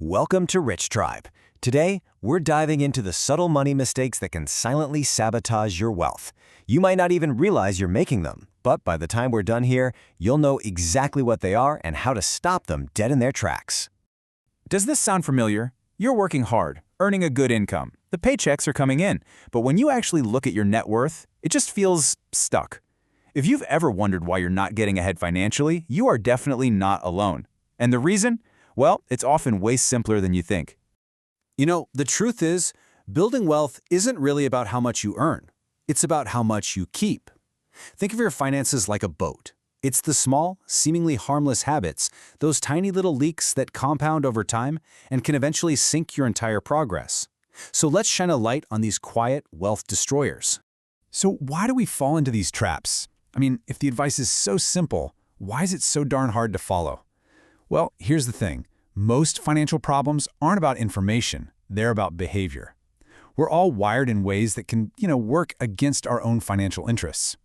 Welcome to Rich Tribe. Today, we're diving into the subtle money mistakes that can silently sabotage your wealth. You might not even realize you're making them, but by the time we're done here, you'll know exactly what they are and how to stop them dead in their tracks. Does this sound familiar? You're working hard, earning a good income. The paychecks are coming in, but when you actually look at your net worth, it just feels stuck. If you've ever wondered why you're not getting ahead financially, you are definitely not alone. And the reason? Well, it's often way simpler than you think. You know, the truth is, building wealth isn't really about how much you earn. It's about how much you keep. Think of your finances like a boat. It's the small, seemingly harmless habits, those tiny little leaks that compound over time and can eventually sink your entire progress. So let's shine a light on these quiet wealth destroyers. So why do we fall into these traps? I mean, if the advice is so simple, why is it so darn hard to follow? Well, here's the thing. Most financial problems aren't about information. They're about behavior. We're all wired in ways that can, work against our own financial interests.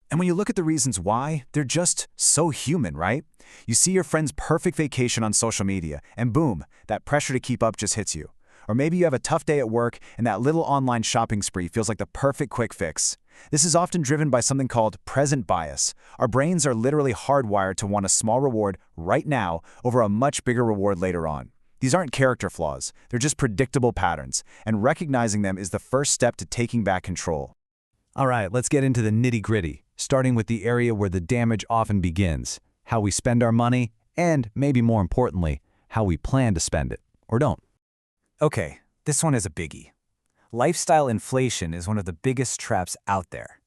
And when you look at the reasons why, they're just so human, right? You see your friend's perfect vacation on social media, and boom, that pressure to keep up just hits you. Or maybe you have a tough day at work, and that little online shopping spree feels like the perfect quick fix. This is often driven by something called present bias. Our brains are literally hardwired to want a small reward right now over a much bigger reward later on. These aren't character flaws, they're just predictable patterns, and recognizing them is the first step to taking back control. All right, let's get into the nitty-gritty, starting with the area where the damage often begins, how we spend our money, and, maybe more importantly, how we plan to spend it, or don't. Okay, this one is a biggie. Lifestyle inflation is one of the biggest traps out there.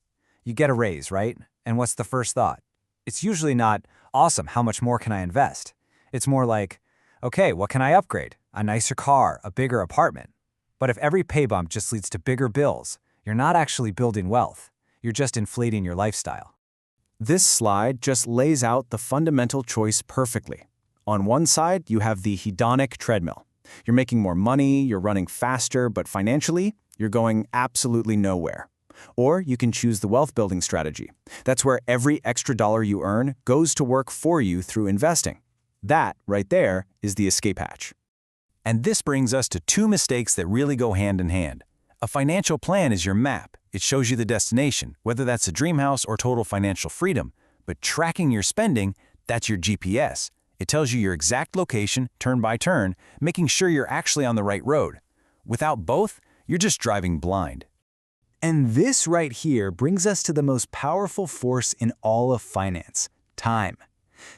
You get a raise, right? And what's the first thought? It's usually not, awesome, how much more can I invest? It's more like, okay, what can I upgrade? A nicer car, a bigger apartment. But if every pay bump just leads to bigger bills, you're not actually building wealth. You're just inflating your lifestyle. This slide just lays out the fundamental choice perfectly. On one side, you have the hedonic treadmill. You're making more money, you're running faster, but financially, you're going absolutely nowhere. Or you can choose the wealth-building strategy. That's where every extra dollar you earn goes to work for you through investing. That, right there, is the escape hatch. And this brings us to two mistakes that really go hand in hand. A financial plan is your map. It shows you the destination, whether that's a dream house or total financial freedom. But tracking your spending, that's your GPS. It tells you your exact location, turn by turn, making sure you're actually on the right road. Without both, you're just driving blind. And this right here brings us to the most powerful force in all of finance, time.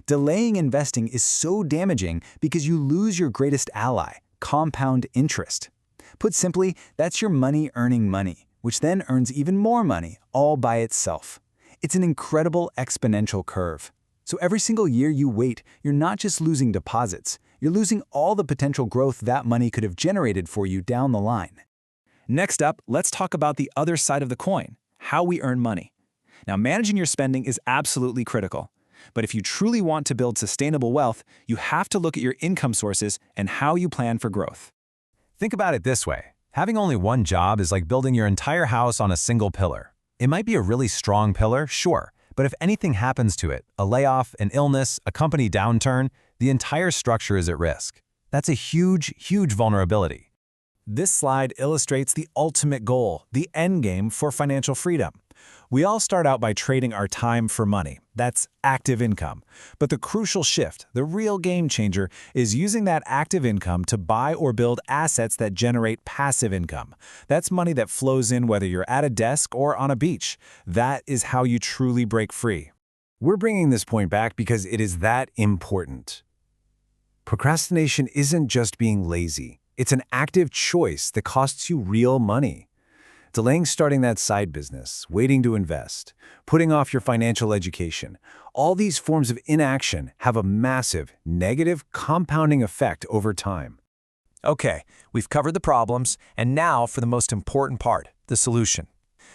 Delaying investing is so damaging because you lose your greatest ally, compound interest. Put simply, that's your money earning money, which then earns even more money all by itself. It's an incredible exponential curve. So every single year you wait, you're not just losing deposits, you're losing all the potential growth that money could have generated for you down the line. Next up, let's talk about the other side of the coin, how we earn money. Now, managing your spending is absolutely critical. But if you truly want to build sustainable wealth, you have to look at your income sources and how you plan for growth. Think about it this way. Having only one job is like building your entire house on a single pillar. It might be a really strong pillar, sure, but if anything happens to it, a layoff, an illness, a company downturn, the entire structure is at risk. That's a huge, huge vulnerability. This slide illustrates the ultimate goal, the end game for financial freedom. We all start out by trading our time for money. That's active income. But the crucial shift, the real game changer, is using that active income to buy or build assets that generate passive income. That's money that flows in whether you're at a desk or on a beach. That is how you truly break free. We're bringing this point back because it is that important. Procrastination isn't just being lazy. It's an active choice that costs you real money. Delaying starting that side business, waiting to invest, putting off your financial education, all these forms of inaction have a massive, negative, compounding effect over time. Okay, we've covered the problems, and now for the most important part, the solution.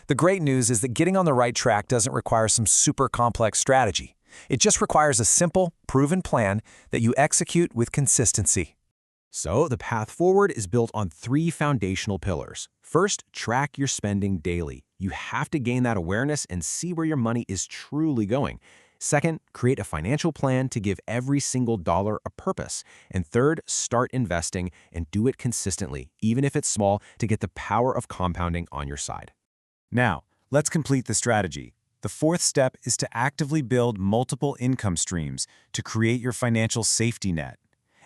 The great news is that getting on the right track doesn't require some super complex strategy. It just requires a simple, proven plan that you execute with consistency. So the path forward is built on three foundational pillars. First, track your spending daily. You have to gain that awareness and see where your money is truly going. Second, create a financial plan to give every single dollar a purpose. And third, start investing and do it consistently, even if it's small, to get the power of compounding on your side. Now, let's complete the strategy. The fourth step is to actively build multiple income streams to create your financial safety net.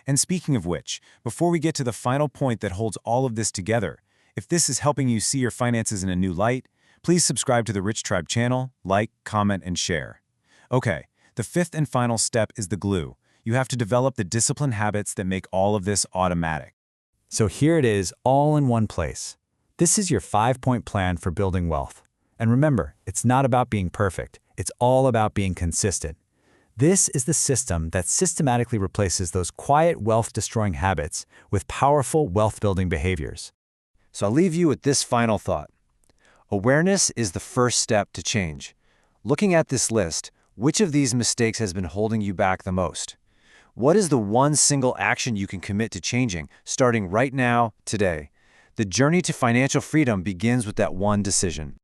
And speaking of which, before we get to the final point that holds all of this together, if this is helping you see your finances in a new light, please subscribe to the Rich Tribe channel, like, comment, and share. Okay, the fifth and final step is the glue. You have to develop the disciplined habits that make all of this automatic. So here it is, all in one place. This is your 5-point plan for building wealth. And remember, it's not about being perfect. It's all about being consistent. This is the system that systematically replaces those quiet wealth-destroying habits with powerful wealth-building behaviors. So I'll leave you with this final thought. Awareness is the first step to change. Looking at this list, which of these mistakes has been holding you back the most? What is the one single action you can commit to changing, starting right now, today? The journey to financial freedom begins with that one decision.